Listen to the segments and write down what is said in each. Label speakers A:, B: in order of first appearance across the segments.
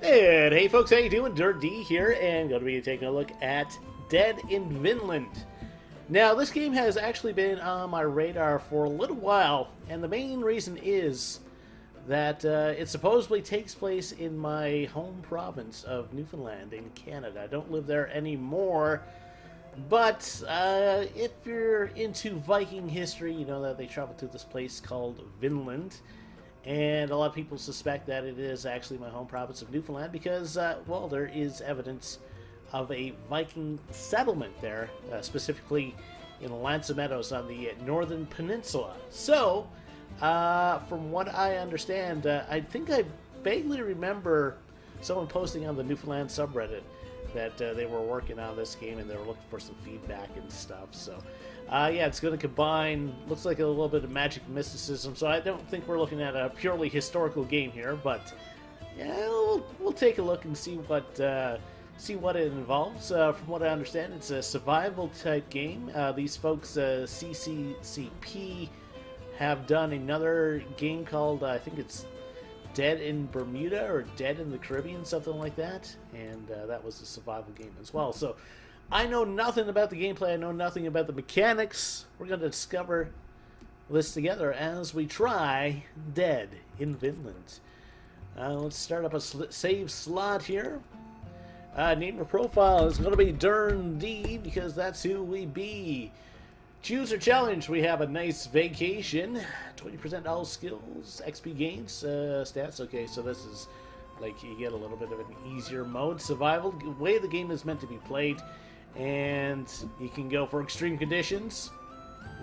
A: And hey folks, how you doing? Durinde here, and going to be taking a look at Dead in Vinland. Now, this game has actually been on my radar for a little while, and the main reason is that it supposedly takes place in my home province of Newfoundland in Canada. I don't live there anymore, but if you're into Viking history, you know that they traveled to this place called Vinland. And a lot of people suspect that it is actually my home province of Newfoundland because, well, there is evidence of a Viking settlement there, specifically in Lanza Meadows on the northern peninsula. So, from what I understand, I think I vaguely remember someone posting on the Newfoundland subreddit that they were working on this game and they were looking for some feedback and stuff. So, yeah, it's going to combine, looks like a little bit of magic mysticism, so I don't think we're looking at a purely historical game here, but yeah, we'll take a look and see what it involves. From what I understand, it's a survival-type game. These folks, CCCP, have done another game called, I think it's Dead in Bermuda or Dead in the Caribbean, something like that, and that was a survival game as well. So I know nothing about the gameplay, I know nothing about the mechanics. We're going to discover this together as we try Dead in Vinland. Let's start up a save slot here. Name or profile is going to be Durinde because that's who we be. Choose or challenge, we have a nice vacation, 20% all skills, XP gains, stats. Okay, so this is like you get a little bit of an easier mode. Survival, the way the game is meant to be played, and you can go for extreme conditions.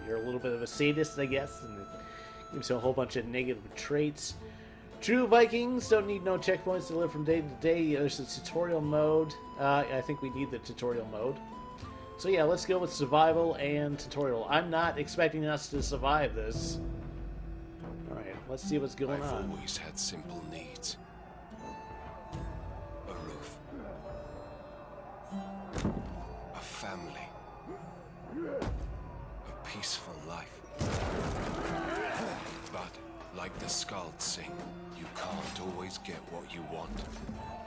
A: You're a little bit of a sadist, I guess, and it gives you a whole bunch of negative traits. True Vikings don't need no checkpoints to live from day to day. There's a tutorial mode. I think we need the tutorial mode. So yeah, let's go with survival and tutorial. I'm not expecting us to survive this. Alright, let's see what's going on.
B: I've always had simple needs. A roof. A family. A peaceful life. But, like the skalds sing, you can't always get what you want.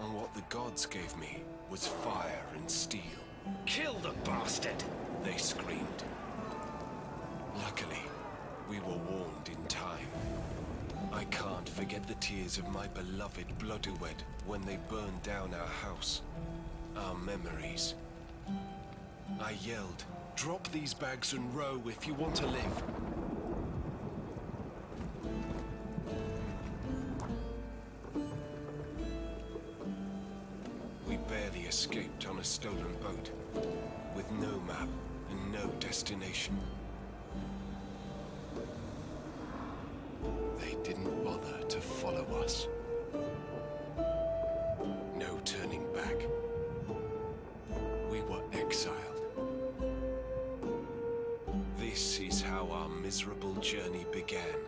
B: And what the gods gave me was fire and steel.
C: Kill the bastard!
B: They screamed. Luckily, we were warned in time. I can't forget the tears of my beloved Bloodwed when they burned down our house. Our memories. I yelled, "Drop these bags and row if you want to live." We barely escaped on a stolen boat, with no map and no destination. They didn't bother to follow us. No turning back. We were exiled. This is how our miserable journey began.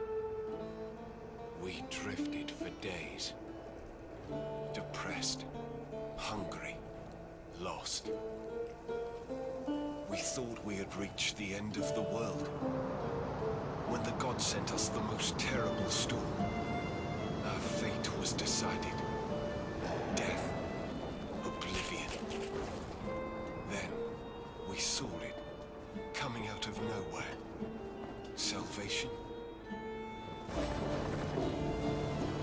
B: We drifted for days, depressed, hungry, lost. We thought we had reached the end of the world, when the gods sent us the most terrible storm. Our fate was decided. Death, oblivion. Then, we saw it, coming out of nowhere. Salvation?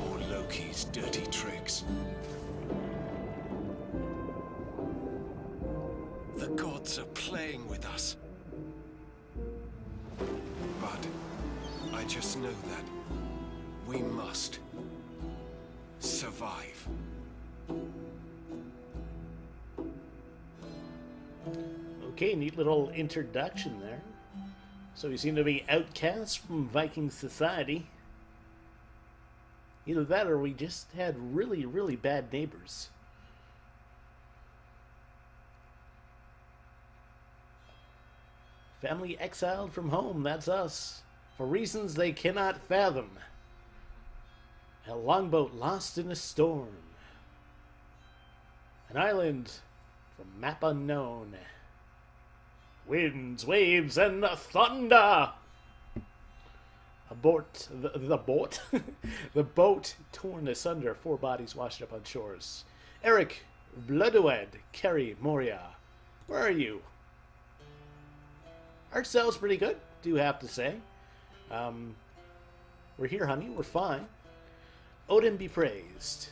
B: Or Loki's dirty tricks? The gods are playing with us. But I just know that we must survive.
A: Okay, neat little introduction there. So we seem to be outcasts from Viking society. Either that or we just had really, really bad neighbors. Family exiled from home, that's us. For reasons they cannot fathom. A longboat lost in a storm. An island from map unknown. Winds, waves, and thunder! The boat torn asunder, 4 bodies washed up on shores. Eric Bloodowed, Kerry Moria. Where are you? Art style's pretty good, do have to say. We're here, honey. We're fine. Odin be praised.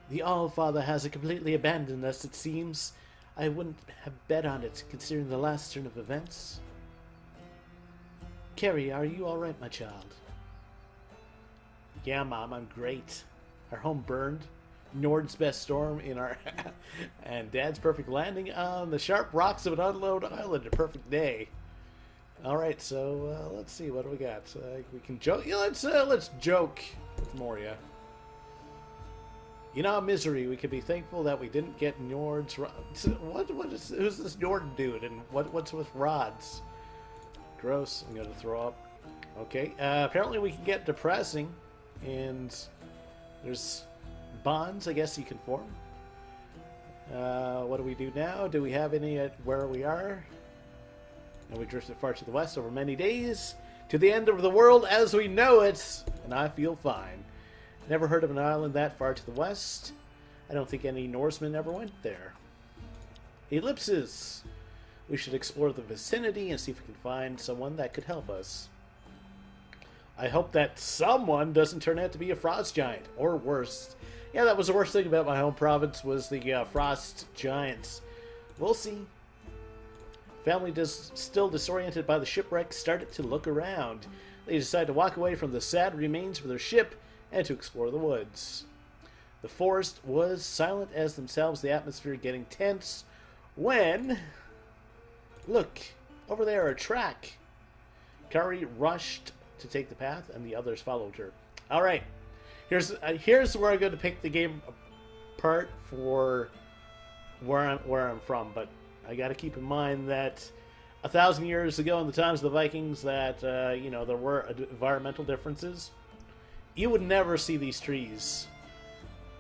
A: The All-Father has completely abandoned us, it seems. I wouldn't have bet on it, considering the last turn of events. Carrie, are you alright, my child? Yeah, Mom, I'm great. Our home burned. Nord's best storm in our... and Dad's perfect landing on the sharp rocks of an unload island. A perfect day. Alright, so let's see, what do we got? We can joke. Yeah, let's joke with Moria. In our misery, we can be thankful that we didn't get Njord's rods. Who's this Njord dude, and what's with rods? Gross. I'm gonna throw up. Okay. Apparently, we can get depressing, and there's bonds, I guess you can form. What do we do now? Do we have any at where we are? And we drifted far to the west over many days to the end of the world as we know it, and I feel fine. Never heard of an island that far to the west. I don't think any Norsemen ever went there. Ellipses. We should explore the vicinity and see if we can find someone that could help us. I hope that someone doesn't turn out to be a frost giant, or worse. Yeah, that was the worst thing about my home province, was the frost giants. We'll see. Family still disoriented by the shipwreck started to look around. They decided to walk away from the sad remains of their ship and to explore the woods. The forest was silent as themselves, the atmosphere getting tense, when... Look, over there, a track. Kari rushed to take the path, and the others followed her. Alright, here's where I'm going to pick the game apart for where I'm from, but I got to keep in mind that 1,000 years ago, in the times of the Vikings, that there were environmental differences. You would never see these trees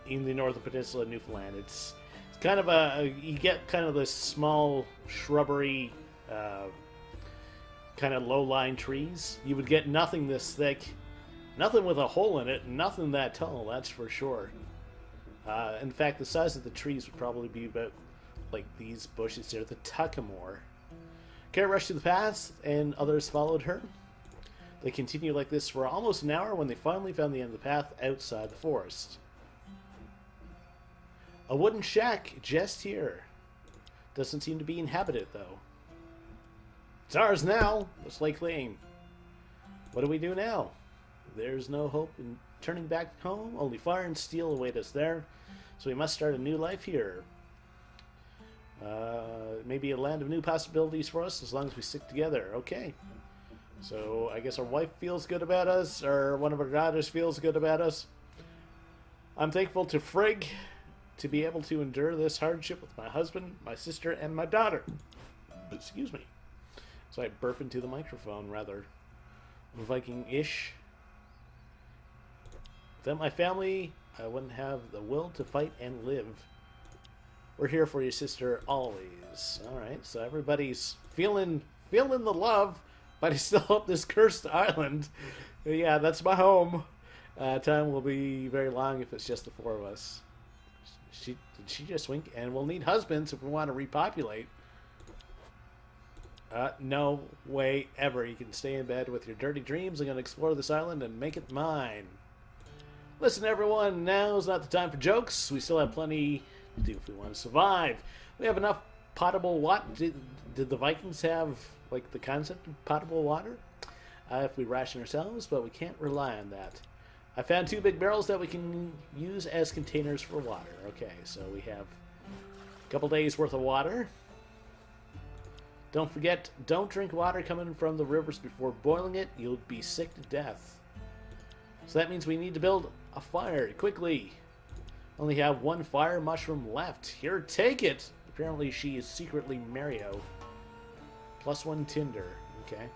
A: in the northern peninsula of Newfoundland. It's kind of you get kind of this small shrubbery, kind of low-lying trees. You would get nothing this thick, nothing with a hole in it, nothing that tall. That's for sure. In fact, the size of the trees would probably be about like these bushes here, the Tuckamore. Kara rushed to the path, and others followed her. They continued like this for almost an hour when they finally found the end of the path outside the forest. A wooden shack just here. Doesn't seem to be inhabited, though. It's ours now. Let's lay claim. What do we do now? There's no hope in turning back home. Only fire and steel await us there. So we must start a new life here. Maybe a land of new possibilities for us as long as we stick together. Okay. So I guess our wife feels good about us, or one of our daughters feels good about us. I'm thankful to Frigg to be able to endure this hardship with my husband, my sister, and my daughter. Excuse me. So I burp into the microphone, rather Viking-ish. Without my family, I wouldn't have the will to fight and live. We're here for your sister always. Alright, so everybody's feeling the love, but I still up this cursed island. Yeah, that's my home. Time will be very long if it's just the four of us. Did she just wink? And we'll need husbands if we want to repopulate. No way ever. You can stay in bed with your dirty dreams. I'm going to explore this island and make it mine. Listen, everyone, now's not the time for jokes. We still have plenty to do if we want to survive. We have enough potable water. Did the Vikings have, like, the concept of potable water? If we ration ourselves, but we can't rely on that. I found 2 big barrels that we can use as containers for water. Okay, so we have a couple days worth of water. Don't forget, don't drink water coming from the rivers before boiling it. You'll be sick to death. So that means we need to build a fire quickly. Only have 1 fire mushroom left. Here, take it. Apparently she is secretly Mario. +1 tinder. Okay.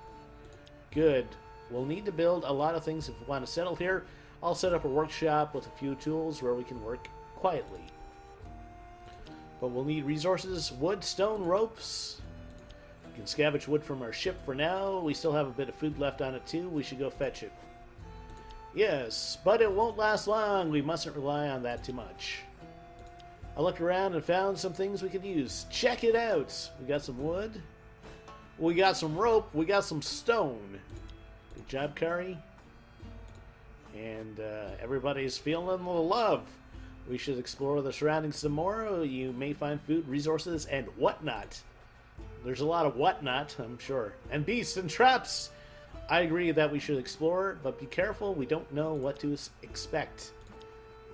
A: Good. We'll need to build a lot of things if we want to settle here. I'll set up a workshop with a few tools where we can work quietly. But we'll need resources, wood, stone, ropes. We can scavenge wood from our ship for now. We still have a bit of food left on it too. We should go fetch it. Yes, but it won't last long. We mustn't rely on that too much. I looked around and found some things we could use. Check it out. We got some wood. We got some rope. We got some stone. Good job, Curry. And everybody's feeling the love. We should explore the surroundings some more. You may find food, resources, and whatnot. There's a lot of whatnot, I'm sure. And beasts and traps. I agree that we should explore, but be careful. We don't know what to expect.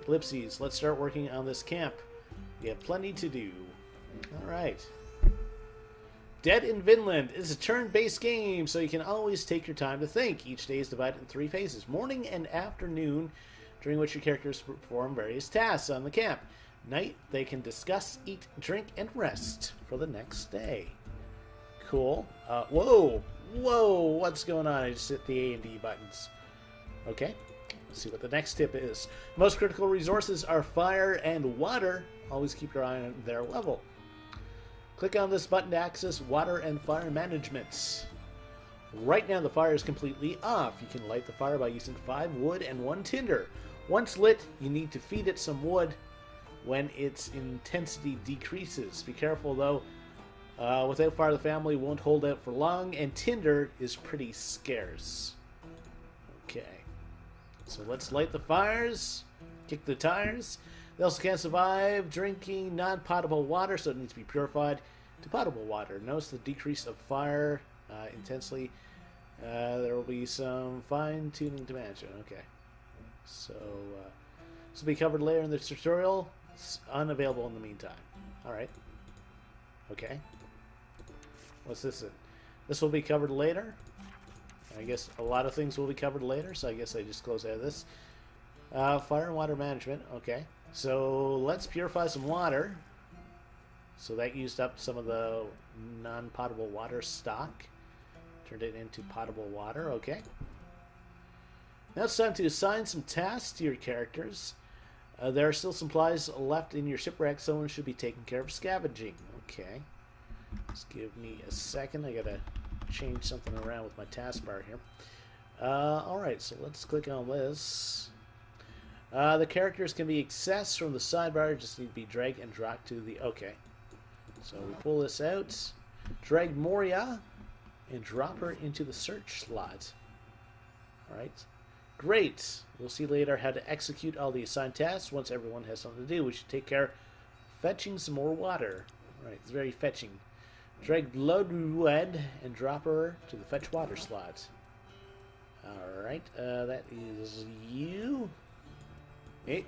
A: Ellipses, let's start working on this camp. We have plenty to do. Alright. Dead in Vinland is a turn-based game, so you can always take your time to think. Each day is divided in 3 phases. Morning and afternoon, during which your characters perform various tasks on the camp. Night, they can discuss, eat, drink, and rest for the next day. Cool. Whoa! Whoa! What's going on? I just hit the A and D buttons. Okay. Let's see what the next tip is. Most critical resources are fire and water. Always keep your eye on their level. Click on this button to access water and fire management. Right now the fire is completely off. You can light the fire by using 5 wood and 1 tinder. Once lit, you need to feed it some wood when its intensity decreases. Be careful though. Without fire, the family won't hold out for long, and tinder is pretty scarce. Okay. So let's light the fires. Kick the tires. They also can't survive drinking non-potable water, so it needs to be purified to potable water. Notice the decrease of fire intensely. There will be some fine-tuning to manage it. Okay. So, this will be covered later in the tutorial. It's unavailable in the meantime. Alright. Okay. What's this in? This will be covered later. I guess a lot of things will be covered later, so I guess I just close out of this. Fire and water management. Okay. So let's purify some water. So that used up some of the non-potable water stock. Turned it into potable water. Okay. Now it's time to assign some tasks to your characters. There are still supplies left in your shipwreck. Someone should be taking care of scavenging. Okay. Just give me a second. I gotta change something around with my taskbar here. Alright, so let's click on this. The characters can be accessed from the sidebar. Just need to be drag and drop to the... Okay. So we pull this out. Drag Moria and drop her into the search slot. Alright. Great. We'll see later how to execute all the assigned tasks. Once everyone has something to do, we should take care of fetching some more water. Alright, it's very fetching. Drag Bloodwood and drop her to the fetch water slot. Alright, that is you. Hey.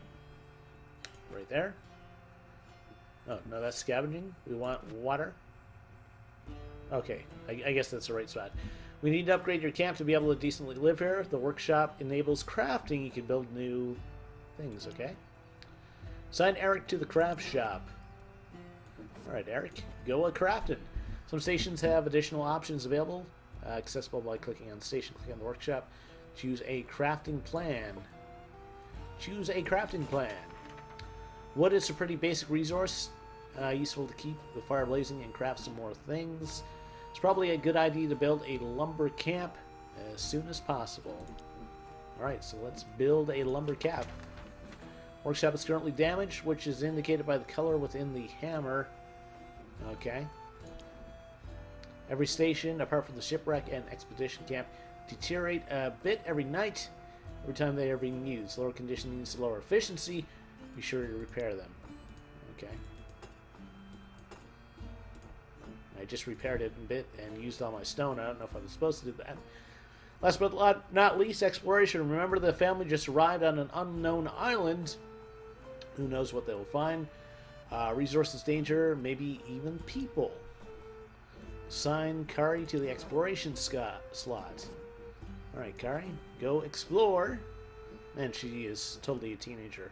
A: Right there. Oh, no, that's scavenging. We want water. Okay, I guess that's the right spot. We need to upgrade your camp to be able to decently live here. The workshop enables crafting. You can build new things, okay? Assign Eric to the craft shop. Alright, Eric, go crafting. Some stations have additional options available, accessible by clicking on the station. Click on the workshop. Choose a crafting plan. Choose a crafting plan. Wood is a pretty basic resource, useful to keep the fire blazing and craft some more things. It's probably a good idea to build a lumber camp as soon as possible. Alright, so let's build a lumber camp. Workshop is currently damaged, which is indicated by the color within the hammer. Okay. Every station, apart from the shipwreck and expedition camp, deteriorate a bit every night, every time they are being used. Lower condition means lower efficiency. Be sure to repair them. Okay. I just repaired it a bit and used all my stone. I don't know if I was supposed to do that. Last but not least, exploration. Remember, the family just arrived on an unknown island. Who knows what they'll find. Resources, danger, maybe even people. Assign Kari to the exploration slot. Alright, Kari, go explore. Man, she is totally a teenager.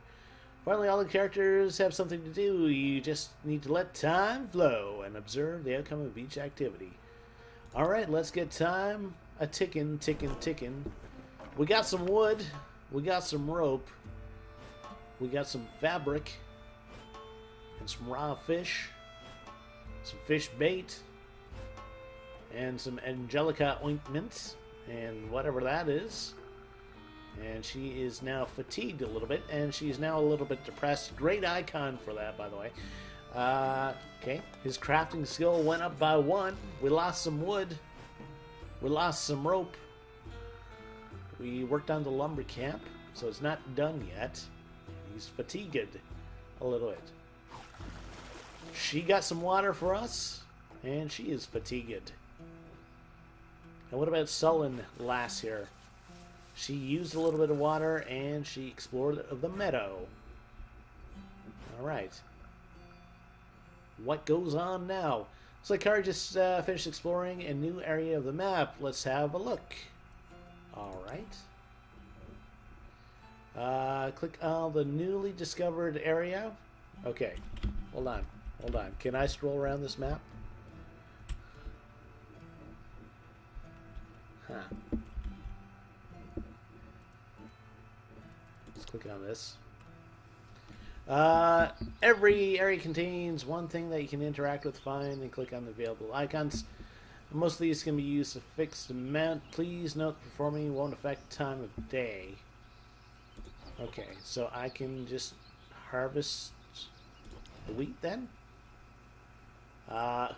A: Finally, all the characters have something to do. You just need to let time flow and observe the outcome of each activity. Alright, let's get time ticking. We got some wood. We got some rope. We got some fabric. And some raw fish. Some fish bait. And some Angelica ointments. And whatever that is. And she is now fatigued a little bit, and she's now a little bit depressed. Great icon for that, by the way. Okay, his crafting skill went up by 1. We lost some wood. We lost some rope. We worked on the lumber camp, so it's not done yet. He's fatigued a little bit. She got some water for us, and she is fatigued. And what about sullen lass here? She used a little bit of water, and she explored the meadow. Alright. What goes on now? Looks like Kari just finished exploring a new area of the map. Let's have a look. Alright. Click on the newly discovered area. Okay. Hold on. Hold on. Can I stroll around this map? Huh. Let's click on this. Every area contains one thing that you can interact with. Find and click on the available icons. Most of these can be used a fixed amount. Please note performing won't affect time of day. Okay, so I can just harvest the wheat then?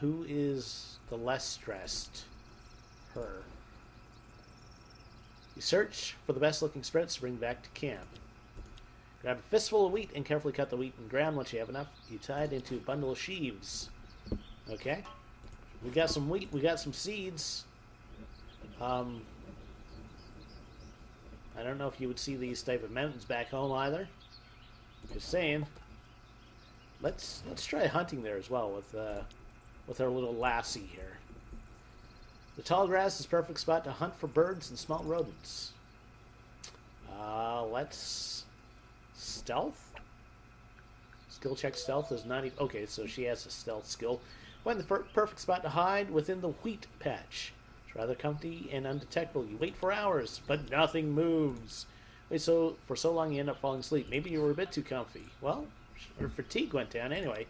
A: Who is the less stressed? Her. You search for the best looking spreads to bring back to camp. Grab a fistful of wheat and carefully cut the wheat in ground. Once you have enough, you tie it into a bundle of sheaves. Okay. We got some wheat. We got some seeds. I don't know if you would see these type of mountains back home either. Just saying. Let's try hunting there as well with our little lassie here. The tall grass is a perfect spot to hunt for birds and small rodents. Let's stealth. Skill check stealth is 90. Okay, so she has a stealth skill. Find the perfect spot to hide within the wheat patch. It's rather comfy and undetectable. You wait for hours, but nothing moves. Wait for so long you end up falling asleep. Maybe you were a bit too comfy. Well, her fatigue went down anyway.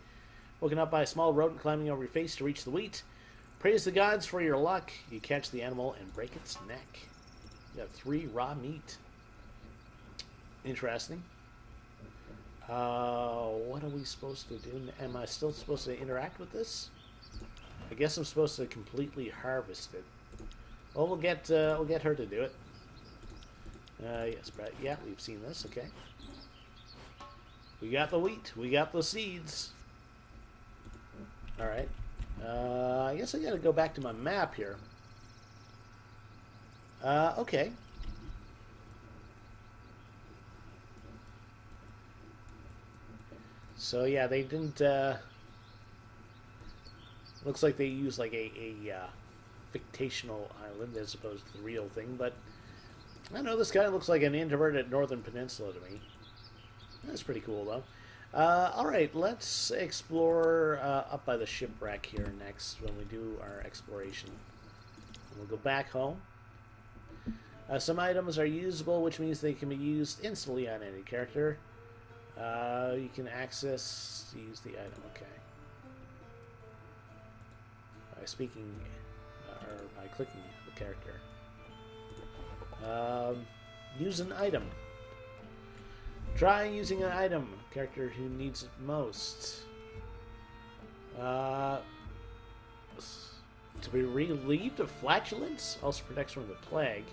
A: Woken up by a small rodent climbing over your face to reach the wheat. Praise the gods for your luck. You catch the animal and break its neck. You got 3 raw meat. Interesting. What are we supposed to do? Am I still supposed to interact with this? I guess I'm supposed to completely harvest it. Well, we'll get her to do it. Yes, but yeah, we've seen this. Okay. We got the wheat. We got the seeds. All right. I guess I gotta go back to my map here. Okay. So yeah, they didn't. Looks like they used like a fictional island as opposed to the real thing. But I don't know, this guy looks like an introverted northern peninsula to me. That's pretty cool though. All right, let's explore up by the shipwreck here next when we do our exploration. We'll go back home. Some items are usable, which means they can be used instantly on any character. You can use the item. Okay. By speaking or by clicking the character. Use an item. Try using an item. Character who needs it most. To be relieved of flatulence. Also protects from the plague.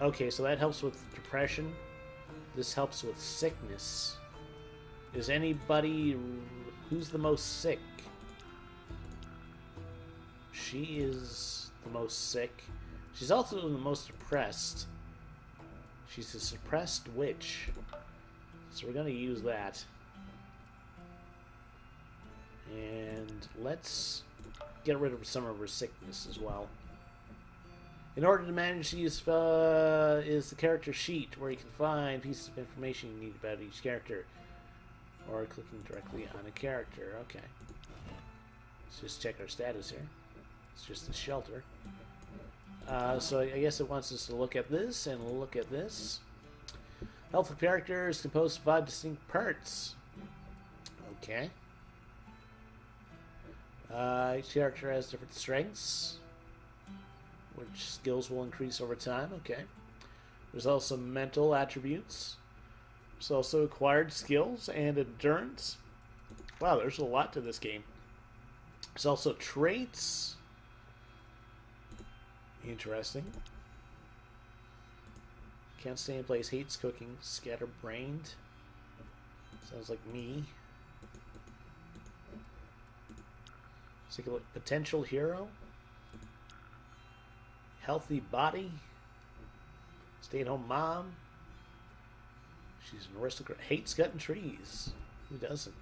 A: Okay, so that helps with depression. This helps with sickness. Is anybody... Who's the most sick? She is the most sick. She's also the most depressed. She's a suppressed witch. So we're going to use that. And let's get rid of some of her sickness as well. In order to manage these is the character sheet, where you can find pieces of information you need about each character. Or clicking directly on a character. Okay. Let's just check our status here. It's just the shelter. So I guess it wants us to look at this and look at this. Health of character is composed of 5 distinct parts. Okay. Each character has different strengths. which skills will increase over time. Okay. There's also mental attributes. There's also acquired skills and endurance. Wow, there's a lot to this game. There's also traits. Interesting. Can't stay in place, hates cooking, scatterbrained. Sounds like me. Let's take a look. Potential hero. Healthy body. Stay-at-home mom. She's an aristocrat. Hates cutting trees. Who doesn't?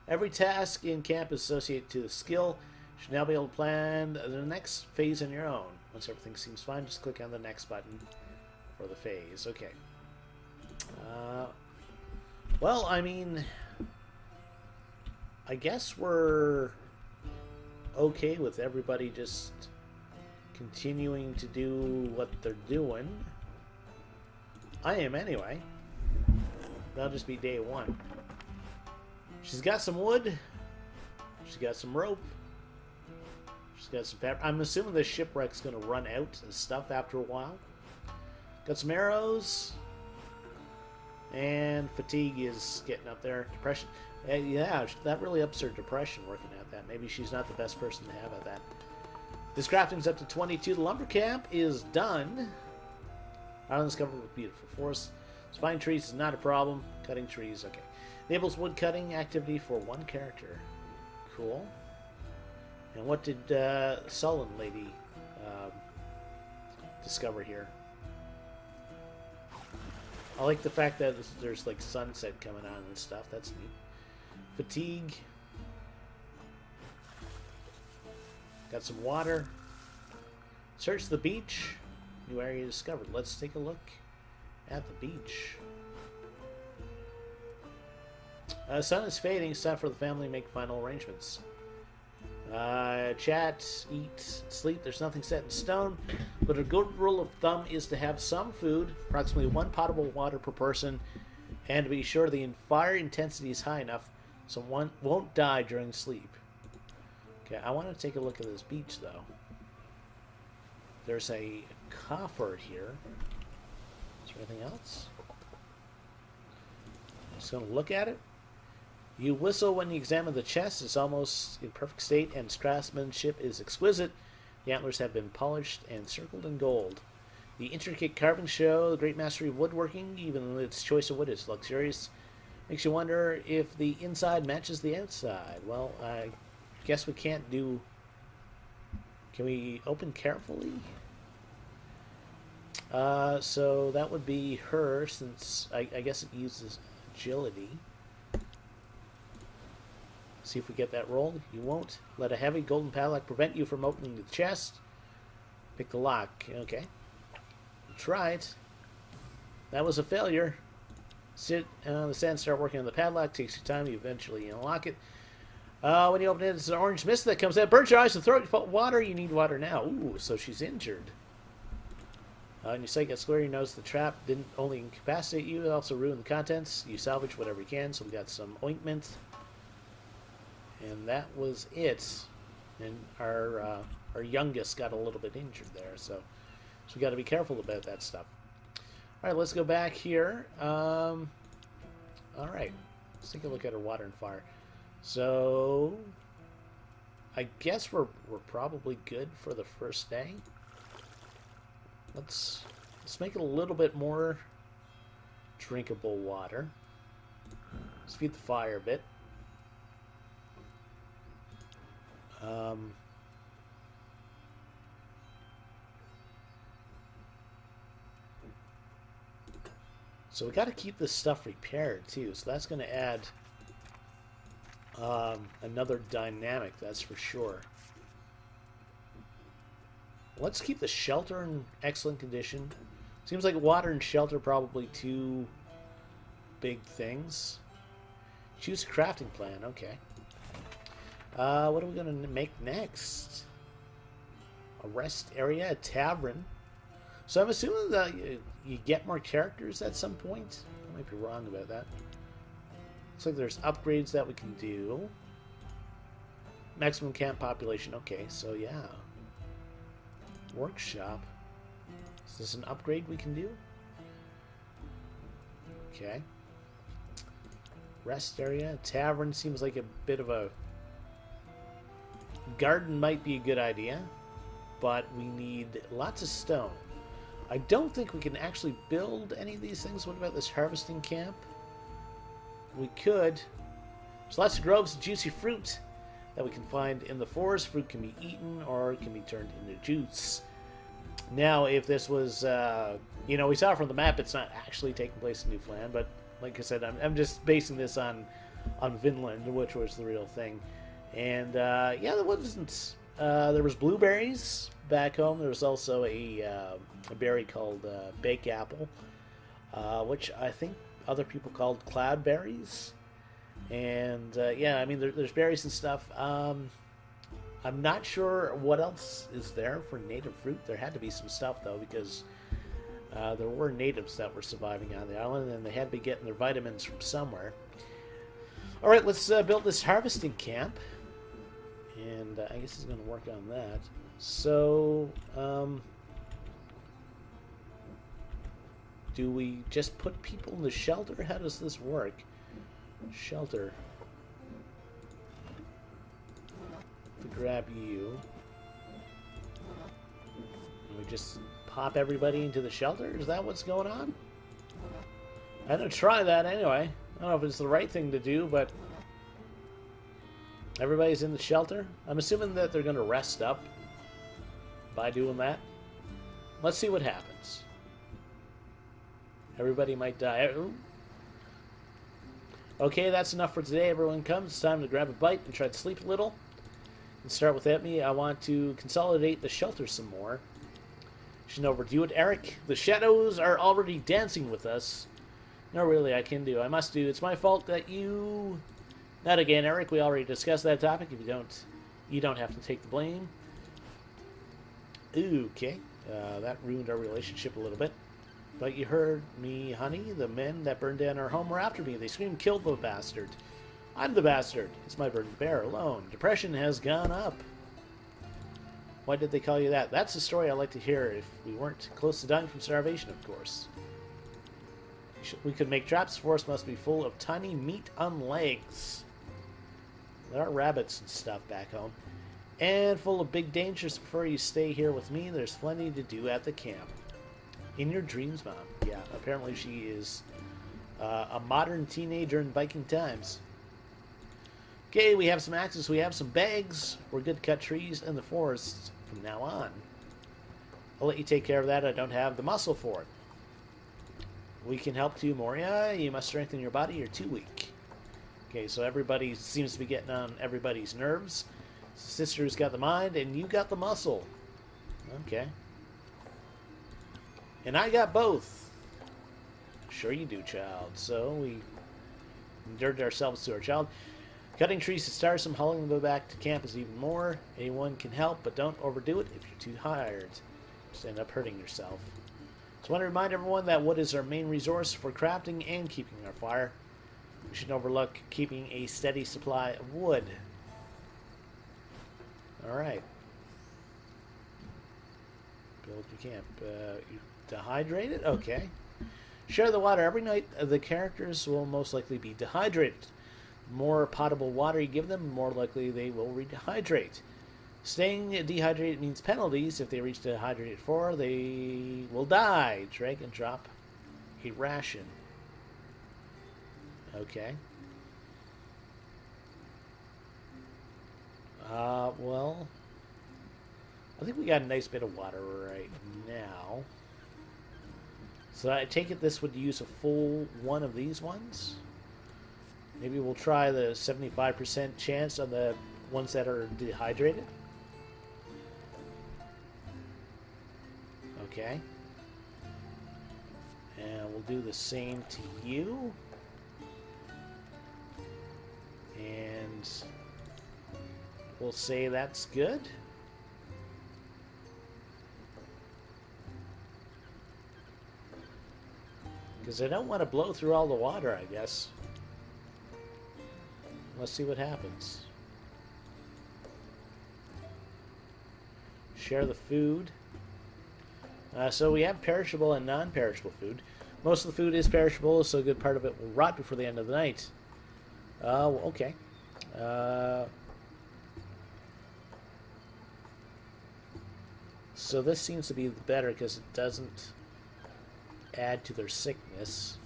A: Every task in camp is associated to the skill. You should now be able to plan the next phase on your own. Once everything seems fine, just click on the next button for the phase. Okay. Well, I mean, I guess we're okay with everybody just continuing to do what they're doing. I am anyway. That'll just be day one. She's got some wood. She's got some rope. She's got some fabric. I'm assuming this shipwreck's going to run out of stuff after a while. Got some arrows. And fatigue is getting up there. Depression. Yeah, that really ups her depression working at that. Maybe she's not the best person to have at that. This crafting's up to 22. The lumber camp is done. Islands covered with beautiful forests. Spine trees is not a problem. Cutting trees, okay. Enables wood cutting activity for one character. Cool. And what did Sullen Lady discover here? I like the fact that there's like sunset coming on and stuff. That's neat. Fatigue. Got some water. Search the beach. New area discovered. Let's take a look at the beach. Sun is fading. It's time for the family to make final arrangements. Chat, eat, sleep. There's nothing set in stone, but a good rule of thumb is to have some food, approximately 1 potable water per person, and to be sure the fire intensity is high enough so one won't die during sleep. Okay, I want to take a look at this beach, though. There's a coffer here. Is there anything else? Just going to look at it. You whistle when you examine the chest. It's almost in perfect state, and its craftsmanship is exquisite. The antlers have been polished and circled in gold. The intricate carvings show the great mastery of woodworking. Even its choice of wood is luxurious. Makes you wonder if the inside matches the outside. Well, I guess we can't do... Can we open carefully? So that would be her, since I guess it uses agility. See if we get that rolled. You won't. Let a heavy golden padlock prevent you from opening the chest. Pick the lock. Okay. Try it. That was a failure. Sit on the sand, start working on the padlock. Takes your time. You eventually unlock it. When you open it, it's an orange mist that comes out. Burns your eyes and throat. Water. You need water now. Ooh, so she's injured. And your sight gets clear. You notice the trap didn't only incapacitate you, it also ruined the contents. You salvage whatever you can. So we got some ointment. And that was it. And our youngest got a little bit injured there, so we got to be careful about that stuff. All right, let's go back here. All right, let's take a look at our water and fire. So I guess we're probably good for the first day. Let's make it a little bit more drinkable water. Let's feed the fire a bit. So we got to keep this stuff repaired too, so that's going to add another dynamic, that's for sure. Let's keep the shelter in excellent condition. Seems like water and shelter are probably two big things. Choose a crafting plan, okay. What are we going to make next? A rest area, a tavern. So I'm assuming that you get more characters at some point. I might be wrong about that. Looks like there's upgrades that we can do. Maximum camp population. Okay, so yeah. Workshop. Is this an upgrade we can do? Okay. Rest area. Tavern seems like a bit of a... Garden might be a good idea, but we need lots of stone. I don't think we can actually build any of these things. What about this harvesting camp? We could. There's lots of groves of juicy fruit that we can find in the forest. Fruit can be eaten or it can be turned into juice. Now, if this was, you know, we saw from the map it's not actually taking place in Newfoundland, but like I said, I'm just basing this on Vinland, which was the real thing. And, yeah, there wasn't... there was blueberries back home. There was also a berry called bake apple, which I think other people called cloudberries. And, yeah, I mean, there's berries and stuff. I'm not sure what else is there for native fruit. There had to be some stuff, though, because there were natives that were surviving on the island, and they had to be getting their vitamins from somewhere. All right, let's build this harvesting camp. And I guess he's going to work on that. So, do we just put people in the shelter? How does this work? Shelter. To grab you. And we just pop everybody into the shelter? Is that what's going on? I'm going to try that anyway. I don't know if it's the right thing to do, but... Everybody's in the shelter. I'm assuming that they're going to rest up by doing that. Let's see what happens. Everybody might die. Ooh. Okay, that's enough for today. Everyone comes. It's time to grab a bite and try to sleep a little. And start without me. I want to consolidate the shelter some more. Shouldn't overdo it, Eric. The shadows are already dancing with us. No, really, I can do. I must do. It's my fault that you... Not again, Eric. We already discussed that topic. If you don't have to take the blame. Okay. That ruined our relationship a little bit. But you heard me, honey. The men that burned down our home were after me. They screamed, "Kill the bastard." I'm the bastard. It's my burden to bear alone. Depression has gone up. Why did they call you that? That's a story I'd like to hear if we weren't close to dying from starvation, of course. We could make traps. The forest must be full of tiny meat on legs. There are rabbits and stuff back home. And full of big dangers. Before you stay here with me, there's plenty to do at the camp. In your dreams, Mom. Yeah, apparently she is a modern teenager in Viking times. Okay, we have some axes, we have some bags. We're good to cut trees in the forest from now on. I'll let you take care of that. I don't have the muscle for it. We can help too, Moria. You must strengthen your body. You're too weak. Okay, so everybody seems to be getting on everybody's nerves. Sister's got the mind, and you got the muscle. Okay. And I got both. Sure you do, child. So we endured ourselves to our child. Cutting trees is tiresome. Hauling them back to camp is even more. Anyone can help, but don't overdo it if you're too tired. Just end up hurting yourself. So I want to remind everyone that wood is our main resource for crafting and keeping our fire. We shouldn't overlook keeping a steady supply of wood. Alright. Build your camp. You dehydrated? Okay. Share the water. Every night the characters will most likely be dehydrated. The more potable water you give them, the more likely they will rehydrate. Staying dehydrated means penalties. If they reach dehydrated 4, they will die. Drag and drop a ration. Okay. Well, I think we got a nice bit of water right now. So I take it this would use a full one of these ones. Maybe we'll try the 75% chance on the ones that are dehydrated. Okay. And we'll do the same to you. And we'll say that's good. Because I don't want to blow through all the water, I guess. Let's see what happens. Share the food. So we have perishable and non-perishable food. Most of the food is perishable, so a good part of it will rot before the end of the night. Okay. So this seems to be better because it doesn't add to their sickness.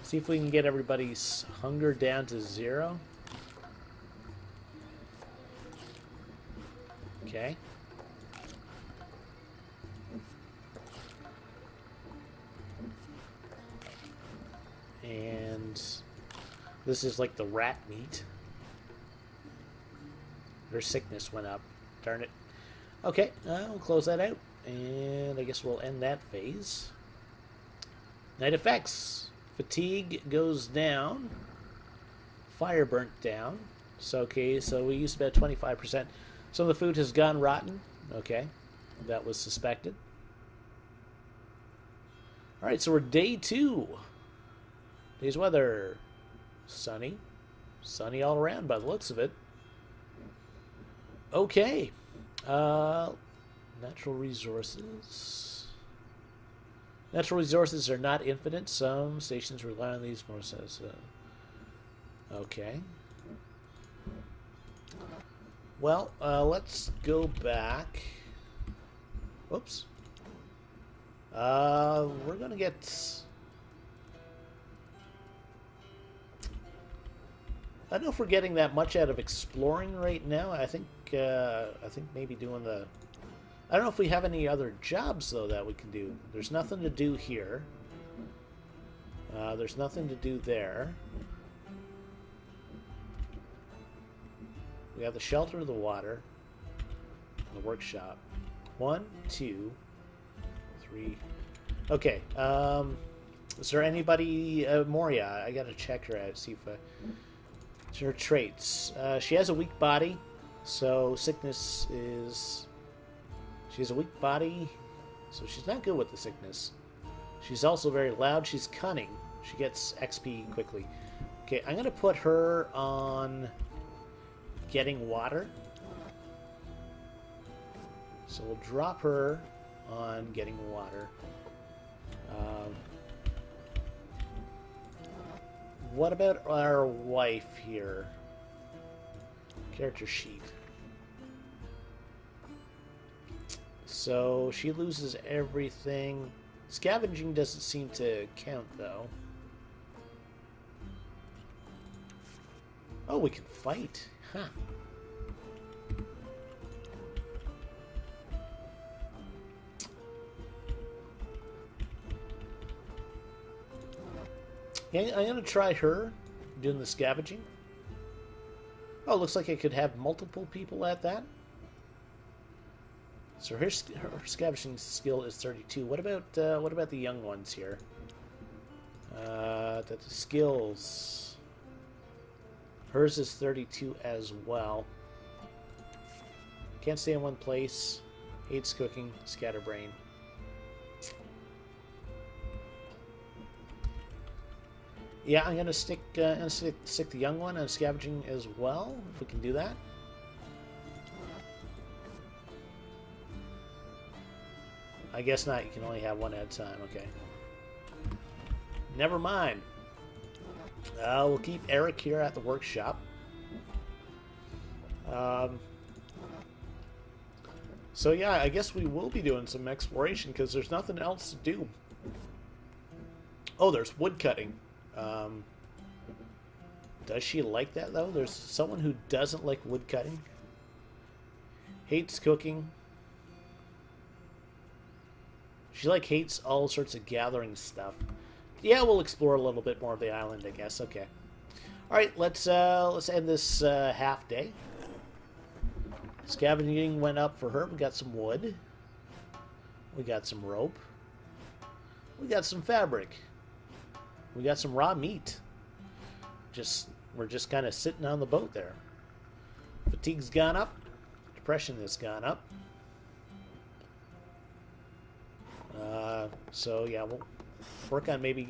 A: See if we can get everybody's hunger down to 0. Okay. And this is like the rat meat. Their sickness went up. Darn it. Okay, we'll close that out. And I guess we'll end that phase. Night effects. Fatigue goes down. Fire burnt down. So, okay, so we used about 25%. Some of the food has gone rotten. Okay, that was suspected. Alright, so we're day 2. Day's weather. Sunny. Sunny all around by the looks of it. Okay. Natural resources. Natural resources are not infinite. Some stations rely on these more says. Okay. Well, let's go back. Whoops. We're gonna get. I don't know if we're getting that much out of exploring right now. I think maybe doing the. I don't know if we have any other jobs though that we can do. There's nothing to do here. There's nothing to do there. We have the shelter, the water, and the workshop. 1, 2, 3. Okay. Is there anybody? Moria. I gotta check her out. See if her traits. She has a weak body, so sickness is. She has a weak body, so she's not good with the sickness. She's also very loud. She's cunning. She gets XP quickly. Okay, I'm gonna put her on getting water. So we'll drop her on getting water. What about our wife here? Character sheet. So she loses everything. Scavenging doesn't seem to count though. Oh, we can fight. Huh. Yeah, I'm going to try her doing the scavenging. Oh, looks like I could have multiple people at that. So her scavenging skill is 32. What about the young ones here? The skills. Hers is 32 as well. Can't stay in one place. Hates cooking. Scatterbrain. Yeah, I'm gonna stick the young one on scavenging as well, if we can do that. I guess not. You can only have one at a time. Okay. Never mind. We'll keep Eric here at the workshop. So yeah, I guess we will be doing some exploration because there's nothing else to do. Oh, there's wood cutting. Does she like that though? There's someone who doesn't like wood cutting. Hates cooking. She hates all sorts of gathering stuff. Yeah, we'll explore a little bit more of the island, I guess. Okay. All right, let's end this half day. Scavenging went up for her. We got some wood. We got some rope. We got some fabric. We got some raw meat. We're just kind of sitting on the boat there. Fatigue's gone up. Depression has gone up. So yeah, we'll work on maybe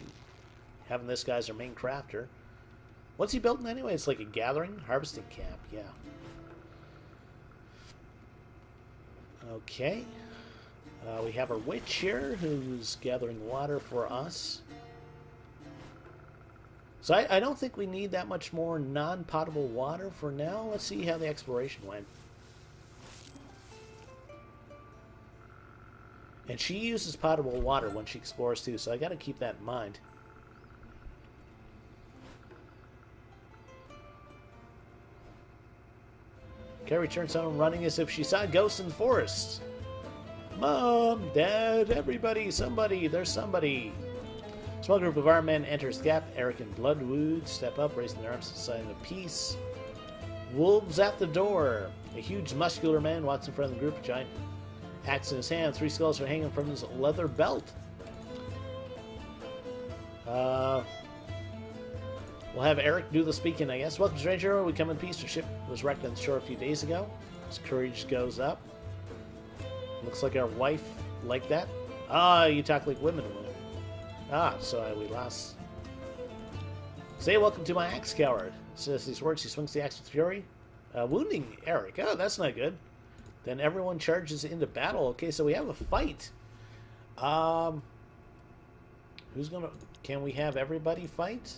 A: having this guy as our main crafter. What's he building anyway? It's like a gathering, harvesting camp. Yeah. Okay. We have our witch here who's gathering water for us. So I don't think we need that much more non-potable water for now. Let's see how the exploration went. And she uses potable water when she explores too, so I gotta keep that in mind. Carrie returns home running as if she saw ghosts in the forest. Mom, Dad, everybody, somebody, there's somebody. A small group of armed men enters the gap. Eric and Bloodwood step up, raising their arms to sign of peace. Wolves at the door. A huge muscular man walks in front of the group, a giant axe in his hand. 3 skulls are hanging from his leather belt. We'll have Eric do the speaking, I guess. Welcome, stranger. We come in peace. Your ship was wrecked on the shore a few days ago. His courage goes up. Looks like our wife like that. Ah, you talk like women will. Ah, so we lost. Say welcome to my axe, coward. Says these words. He swings the axe with fury, wounding Eric. Oh, that's not good. Then everyone charges into battle. Okay, so we have a fight. Who's gonna? Can we have everybody fight?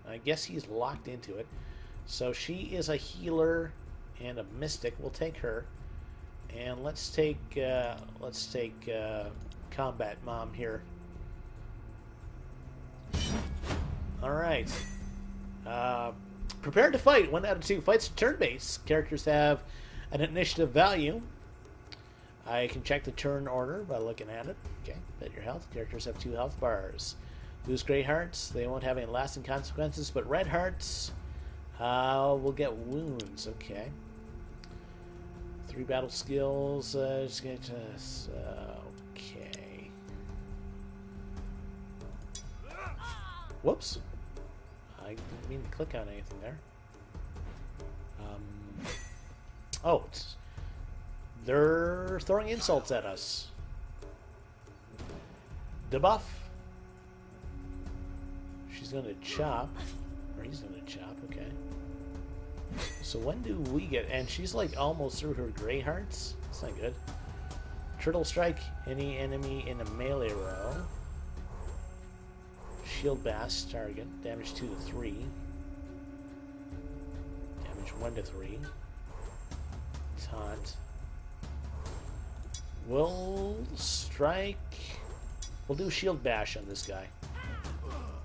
A: I guess he's locked into it. So she is a healer and a mystic. We'll take her, and let's take Combat Mom here. All right. Prepare to fight. 1 out of 2 fights turn-based. Characters have an initiative value. I can check the turn order by looking at it. Okay. Bet your health. Characters have 2 health bars. Lose gray hearts. They won't have any lasting consequences, but red hearts will get wounds. Okay. 3 battle skills. Just get to. Okay. Whoops. I didn't mean to click on anything there. Oh, they're throwing insults at us. Debuff. She's going to chop. Or he's going to chop, okay. So when do we get... And she's like almost through her gray hearts. That's not good. Turtle strike. Any enemy in a melee row. Shield bash target. Damage 2 to 3. Damage 1 to 3. Taunt. We'll strike. We'll do shield bash on this guy.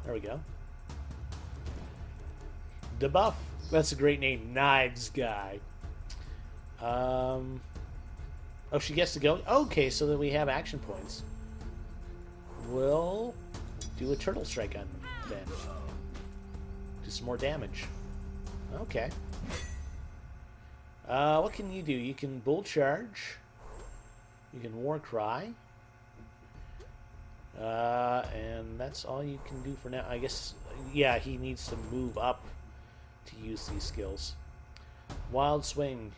A: There we go. Debuff. That's a great name. Knives guy. Oh, she gets to go. Okay, so then we have action points. We'll do a turtle strike on then. Do some more damage. Okay. What can you do? You can bull charge. You can war cry. And that's all you can do for now. I guess, yeah, he needs to move up to use these skills. Wild swing.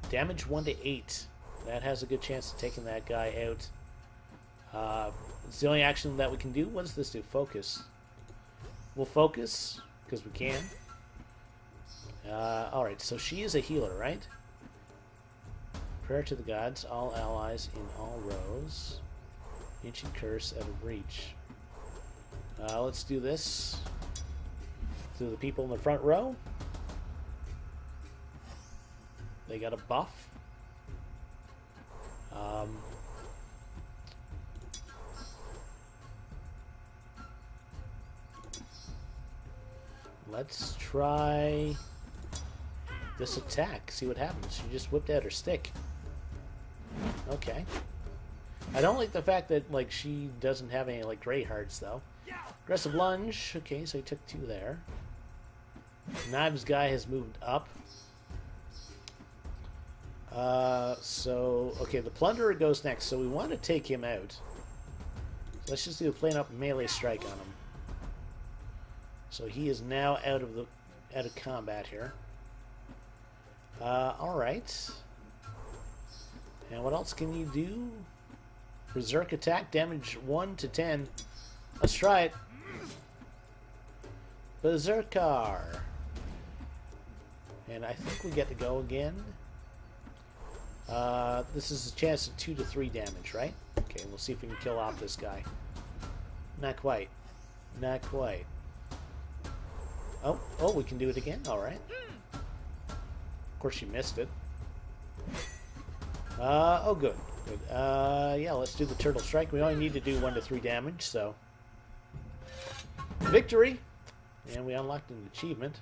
A: Damage 1 to 8. That has a good chance of taking that guy out. It's the only action that we can do. What does this do? Focus. We'll focus, because we can. Alright, so she is a healer, right? Prayer to the gods, all allies in all rows. Ancient curse out of reach. Let's do this. To the people in the front row. They got a buff. Let's try this attack. See what happens. She just whipped out her stick. Okay. I don't like the fact that, like, she doesn't have any, like, gray hearts, though. Aggressive lunge. Okay, so he took 2 there. Knives guy has moved up. Okay, the Plunderer goes next, so we want to take him out. So let's just do a plain up melee strike on him. So he is now out of combat here. Alright. And what else can you do? Berserk attack, damage 1 to 10. Let's try it. Berserker. And I think we get to go again. This is a chance of 2 to 3 damage, right? Okay, we'll see if we can kill off this guy. Not quite. Not quite. Oh, we can do it again? Alright. Of course you missed it. Oh, good. Good. Yeah, let's do the turtle strike. We only need to do 1 to 3 damage, so... Victory! And we unlocked an achievement.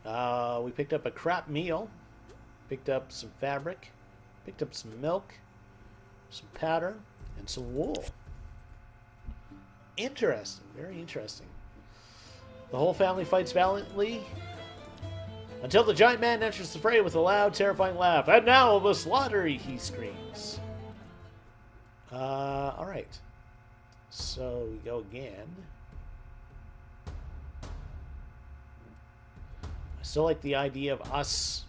A: We picked up a crap meal. Picked up some fabric. Picked up some milk. Some powder. And some wool. Interesting. Very interesting. The whole family fights valiantly until the giant man enters the fray with a loud, terrifying laugh. And now the slaughter, he screams. Alright. So we go again. I still like the idea of us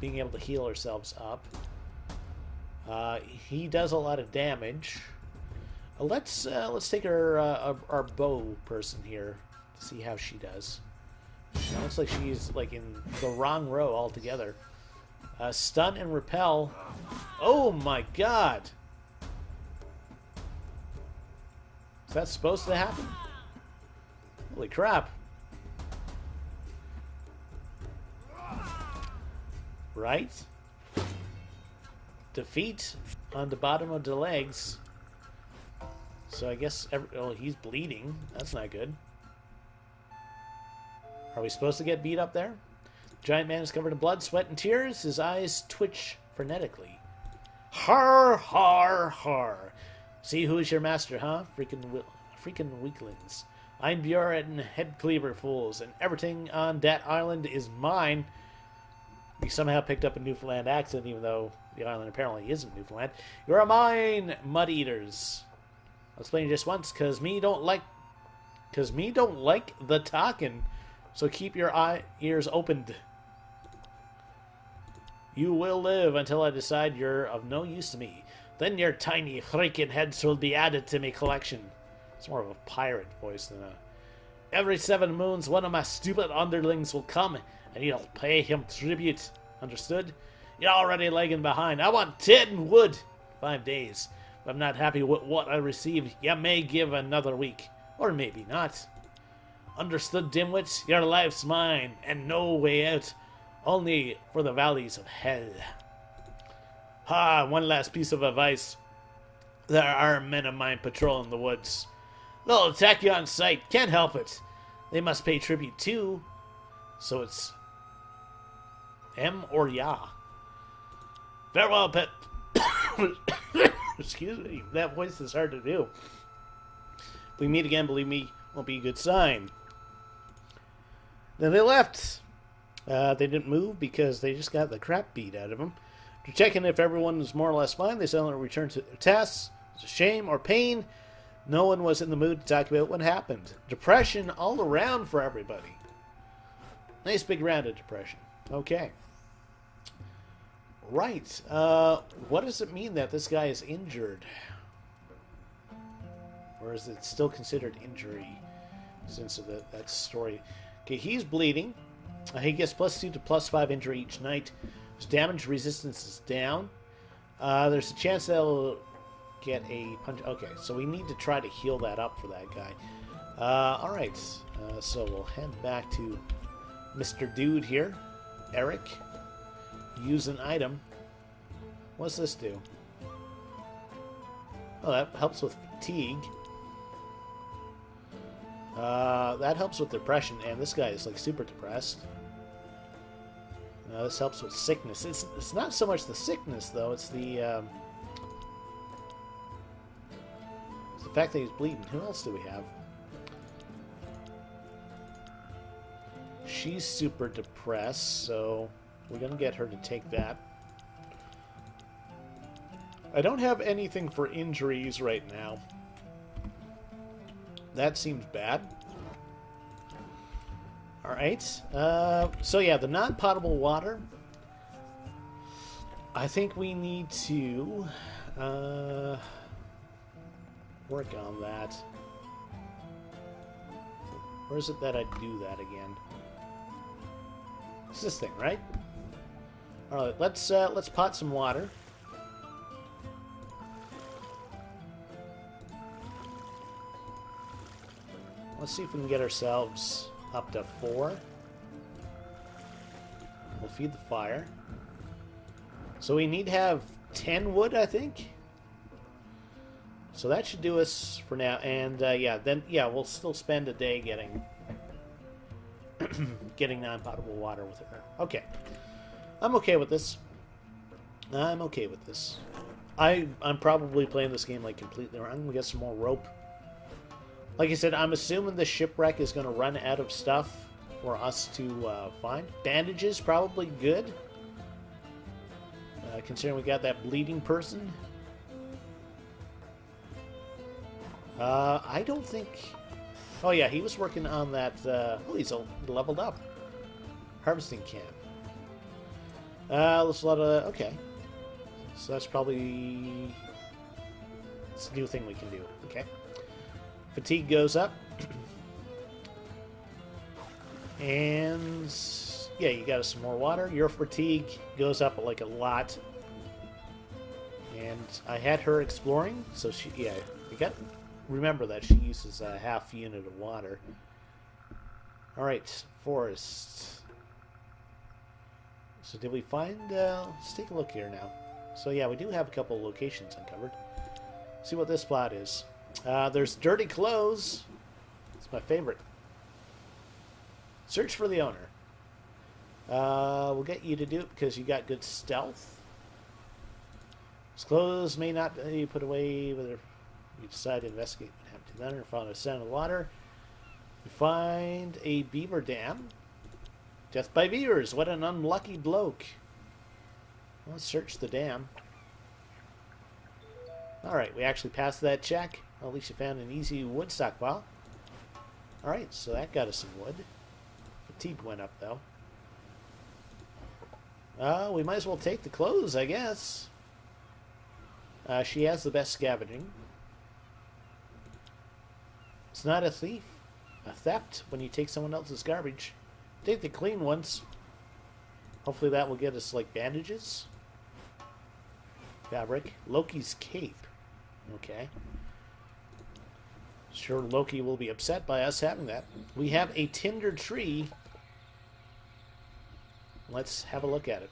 A: being able to heal ourselves up. He does a lot of damage. Let's take our bow person here to see how she does. It looks like she's like in the wrong row altogether. Stun and repel. Oh my god! Is that supposed to happen? Holy crap! Right? Defeat on the bottom of the legs. So I guess he's bleeding. That's not good. Are we supposed to get beat up there? The giant man is covered in blood, sweat, and tears. His eyes twitch frenetically. Har, har, har. See who is your master, huh? Freaking weaklings. I'm Bjorn, head cleaver fools, and everything on that island is mine. We somehow picked up a Newfoundland accent, even though the island apparently isn't Newfoundland. You're mine, mud eaters. I'll explain just once, cause me don't like the talking. So keep your ears opened. You will live until I decide you're of no use to me. Then your tiny freaking heads will be added to my collection. It's more of a pirate voice than a... Every 7 moons, one of my stupid underlings will come, and you'll pay him tribute. Understood? You're already lagging behind. I want 10 wood. 5 days. If I'm not happy with what I received, you may give another week. Or maybe not. Understood, dimwits? Your life's mine, and no way out. Only for the valleys of hell. One last piece of advice. There are men of mine patrolling the woods. They'll attack you on sight. Can't help it. They must pay tribute too. So it's M or Ya. Farewell, pet. Excuse me. That voice is hard to do. If we meet again, believe me, won't be a good sign. Then they left. They didn't move because they just got the crap beat out of them. After checking if everyone was more or less fine, they suddenly returned to their tasks. It was a shame or pain. No one was in the mood to talk about what happened. Depression all around for everybody. Nice big round of depression. Okay. Right. What does it mean that this guy is injured? Or is it still considered injury since of that story? Okay, he's bleeding. He gets +2 to +5 injury each night. His damage resistance is down. There's a chance they'll get a punch. Okay, so we need to try to heal that up for that guy. Alright, so we'll head back to Mr. Dude here. Eric. Use an item. What's this do? Oh, that helps with fatigue. That helps with depression, and this guy is like super depressed. This helps with sickness. It's not so much the sickness though, it's the fact that he's bleeding. Who else do we have? She's super depressed, so we're gonna get her to take that. I don't have anything for injuries right now. That seems bad. Alright. So yeah, the non-potable water. I think we need to work on that. Where is it that I do that again? It's this thing, right? All right, let's pot some water. Let's see if we can get ourselves up to 4. We'll feed the fire. So we need to have 10 wood, I think. So that should do us for now. And yeah, we'll still spend a day getting getting non-potable water with it. Okay, I'm okay with this. I'm okay with this. I'm probably playing this game like completely wrong. I'm gonna get some more rope. Like I said, I'm assuming the shipwreck is gonna run out of stuff for us to find. Bandages probably good, considering we got that bleeding person. I don't think... Oh yeah, he was working on that... Oh, he's leveled up. Harvesting camp. There's a lot of... Okay. So that's probably... It's a new thing we can do. Okay. Fatigue goes up. And... Yeah, you got some more water. Your fatigue goes up like a lot. And I had her exploring, so she... Yeah, you got... Remember that she uses a half unit of water. Alright, forest. So did we find... let's take a look here now. So yeah, we do have a couple of locations uncovered. See what this spot is. There's dirty clothes. It's my favorite. Search for the owner. We'll get you to do it because you got good stealth. His clothes may not be put away whether you decide to investigate what happened to them or found a sound of water. You find a beaver dam. Death by beavers. What an unlucky bloke. Let's search the dam. Alright, we actually passed that check. Well, at least you found an easy wood stockpile. Alright, so that got us some wood. Fatigue went up, though. We might as well take the clothes, I guess. She has the best scavenging. It's not a thief. A theft when you take someone else's garbage. Take the clean ones. Hopefully that will get us, like, bandages. Fabric. Loki's cape. Okay. Sure, Loki will be upset by us having that. We have a tinder tree. Let's have a look at it.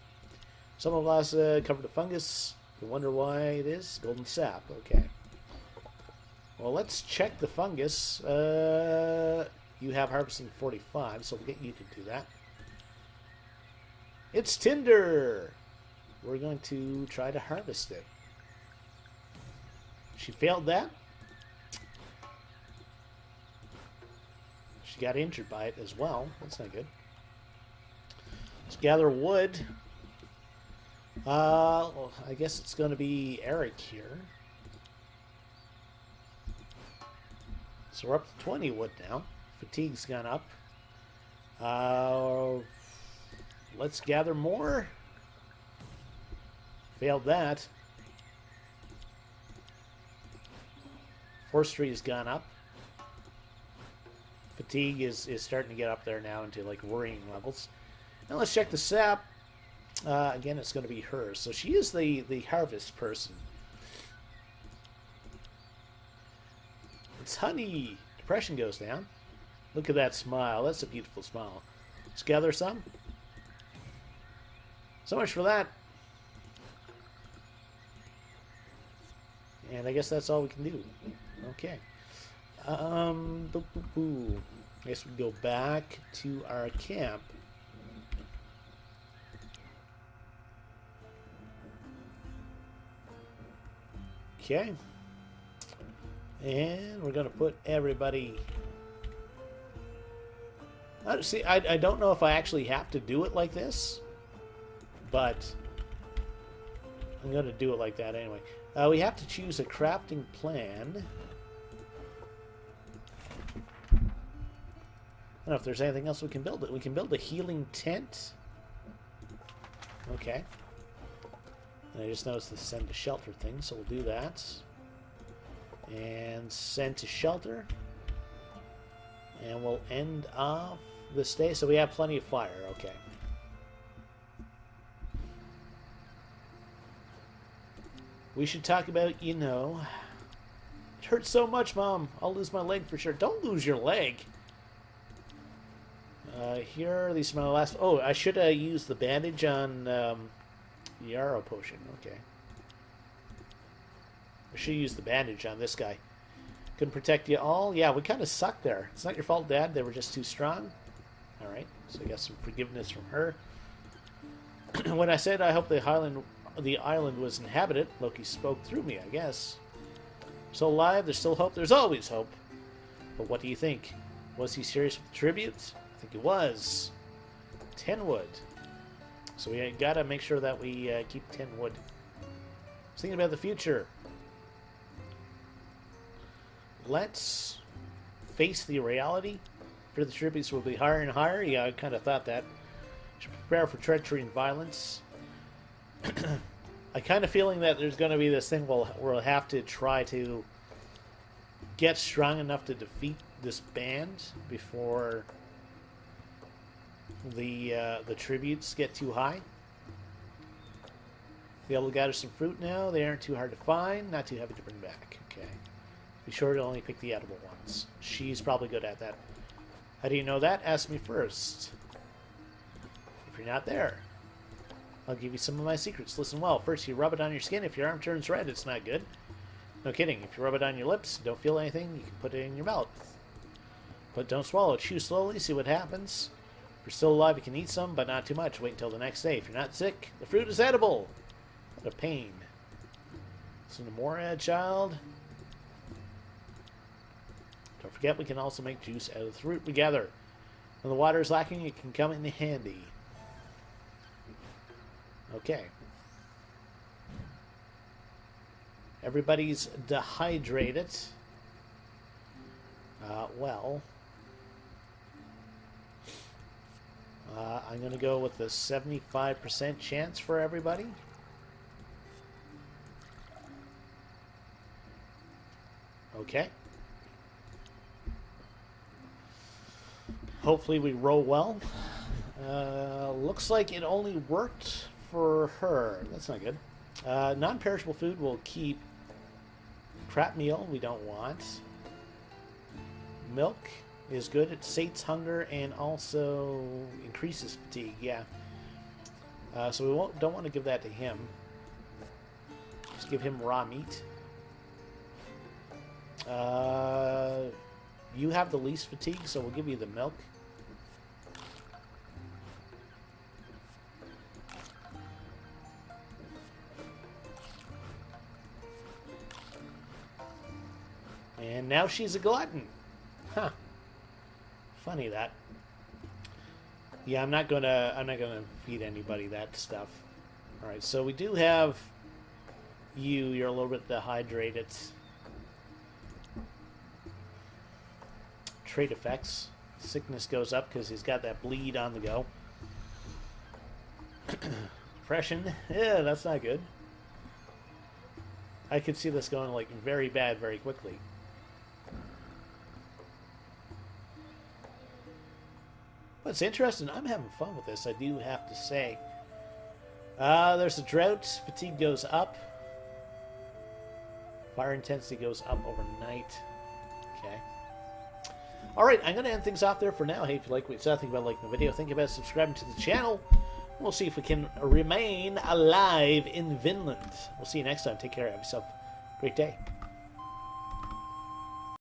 A: Some of us covered with fungus. You wonder why it is? Golden sap. Okay. Well, let's check the fungus. You have harvesting 45, so we'll get you to do that. It's tinder! We're going to try to harvest it. She failed that. She got injured by it as well. That's not good. Let's gather wood. Well, I guess it's going to be Eric here. So we're up to 20 wood now. Fatigue's gone up. Let's gather more. Failed that. Forestry has gone up. Fatigue is starting to get up there now into like worrying levels. Now let's check the sap. Again, it's going to be her. So she is the harvest person. It's honey. Depression goes down. Look at that smile. That's a beautiful smile. Let's gather some. So much for that. And I guess that's all we can do. Okay. I guess we go back to our camp. Okay. And we're going to put everybody... See, I don't know if I actually have to do it like this, but I'm going to do it like that anyway. We have to choose a crafting plan. I don't know if there's anything else we can build. We can build a healing tent. Okay. And I just noticed the send to shelter thing, so we'll do that. And send to shelter. And we'll end off this day. So we have plenty of fire. Okay. We should talk about, you know... It hurts so much, Mom. I'll lose my leg for sure. Don't lose your leg. Here are these my last... Oh, I should use the bandage on the arrow potion. Okay. I should use the bandage on this guy. Couldn't protect you all. Yeah, we kind of sucked there. It's not your fault, Dad. They were just too strong. Alright, so I got some forgiveness from her. When I said I hope the island was inhabited, Loki spoke through me, I guess. Still alive, there's still hope. There's always hope. But what do you think? Was he serious with the tributes? I think he was. 10 wood. So we gotta make sure that we keep 10 wood. I was thinking about the future. Let's face the reality. For the tributes will be higher and higher. Yeah, I kind of thought that. Should prepare for treachery and violence. I kind of feeling that there's going to be this thing where we'll have to try to get strong enough to defeat this band before the tributes get too high. Be able to gather some fruit now. They aren't too hard to find, not too heavy to bring back. Okay. Be sure to only pick the edible ones. She's probably good at that. How do you know that? Ask me first. If you're not there, I'll give you some of my secrets. Listen well. First, you rub it on your skin. If your arm turns red, it's not good. No kidding. If you rub it on your lips, don't feel anything, you can put it in your mouth. But don't swallow. Chew slowly, see what happens. If you're still alive, you can eat some, but not too much. Wait until the next day. If you're not sick, the fruit is edible. What a pain. Listen to more, child. Don't forget, we can also make juice out of the fruit we gather. When the water is lacking, it can come in handy. Okay. Everybody's dehydrated. I'm going to go with the 75% chance for everybody. Okay. Hopefully we roll well. Looks like it only worked for her. That's not good. Non-perishable food will keep. Crap meal we don't want. Milk is good. It sates hunger and also increases fatigue. Yeah. So we don't want to give that to him. Just give him raw meat. You have the least fatigue, so we'll give you the milk. And now she's a glutton. Huh. Funny that. Yeah, I'm not gonna feed anybody that stuff. Alright, so we do have you. You're a little bit dehydrated. Trait effects. Sickness goes up because he's got that bleed on the go. Depression. Yeah, that's not good. I could see this going like very bad very quickly. But it's interesting. I'm having fun with this, I do have to say. There's a drought. Fatigue goes up. Fire intensity goes up overnight. Okay. Alright, I'm going to end things off there for now. Hey, if you like what you saw, think about liking the video. Think about subscribing to the channel. We'll see if we can remain alive in Vinland. We'll see you next time. Take care. Have yourself a great day.